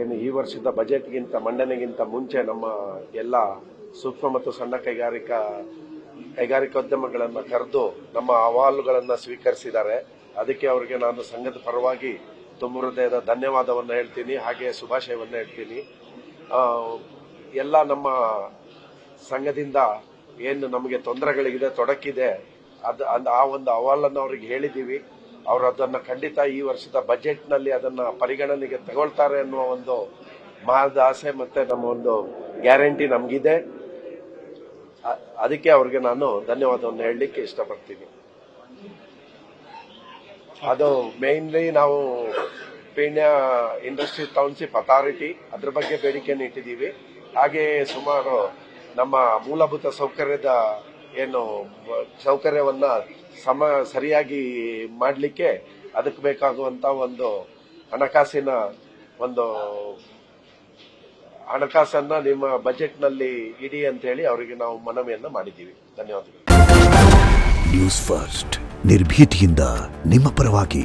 ಏನು ಈ ವರ್ಷದ ಬಜೆಟ್ಗಿಂತ ಮಂಡನೆಗಿಂತ ಮುಂಚೆ ನಮ್ಮ ಎಲ್ಲ ಸೂಕ್ಷ್ಮ ಮತ್ತು ಸಣ್ಣ ಕೈಗಾರಿಕೋದ್ಯಮಗಳನ್ನು ಕರೆದು ನಮ್ಮ ಅಹವಾಲುಗಳನ್ನು ಸ್ವೀಕರಿಸಿದ್ದಾರೆ. ಅದಕ್ಕೆ ಅವರಿಗೆ ನಾನು ಸಂಘದ ಪರವಾಗಿ ತುಂಬ ಹೃದಯದ ಧನ್ಯವಾದವನ್ನು ಹೇಳ್ತೀನಿ, ಹಾಗೆ ಶುಭಾಶಯವನ್ನು ಹೇಳ್ತೀನಿ. ಎಲ್ಲ ನಮ್ಮ ಸಂಘದಿಂದ ಏನು ನಮಗೆ ತೊಂದರೆಗಳಿದೆ, ತೊಡಕಿದೆ, ಆ ಒಂದು ಅಹವಾಲನ್ನು ಅವರಿಗೆ ಹೇಳಿದ್ದೀವಿ. ಅವರು ಅದನ್ನು ಖಂಡಿತ ಈ ವರ್ಷದ ಬಜೆಟ್ನಲ್ಲಿ ಅದನ್ನು ಪರಿಗಣನೆಗೆ ತಗೊಳ್ತಾರೆ ಅನ್ನುವ ಒಂದು ಮಹದ ಆಸೆ ಮತ್ತೆ ನಮ್ಮ ಒಂದು ಗ್ಯಾರಂಟಿ ನಮಗಿದೆ. ಅದಕ್ಕೆ ಅವ್ರಿಗೆ ನಾನು ಧನ್ಯವಾದವನ್ನು ಹೇಳಲಿಕ್ಕೆ ಇಷ್ಟಪಡ್ತೀನಿ. ಅದು ಮೇನ್ಲಿ ನಾವು ಪೀಣ್ಯ ಇಂಡಸ್ಟ್ರಿ ಟೌನ್ಶಿಪ್ ಅಥಾರಿಟಿ ಅದ್ರ ಬಗ್ಗೆ ಬೇಡಿಕೆಯನ್ನು ಇಟ್ಟಿದ್ದೀವಿ. ಹಾಗೆ ಸುಮಾರು ನಮ್ಮ ಮೂಲಭೂತ ಸೌಕರ್ಯವನ್ನ ಸರಿಯಾಗಿ ಮಾಡಲಿಕ್ಕೆ ಅದಕ್ಕೆ ಬೇಕಾಗುವಂತ ಒಂದು ಹಣಕಾಸನ್ನ ನಿಮ್ಮ ಬಜೆಟ್ನಲ್ಲಿ ಇಡಿ ಅಂತ ಹೇಳಿ ಅವರಿಗೆ ನಾವು ಮನವಿಯನ್ನ ಮಾಡಿದ್ದೀವಿ. ಧನ್ಯವಾದಗಳು. ನ್ಯೂಸ್ ಫಸ್ಟ್ ನಿರ್ಭೀತಿಯಿಂದ ನಿಮ್ಮ ಪರವಾಗಿ.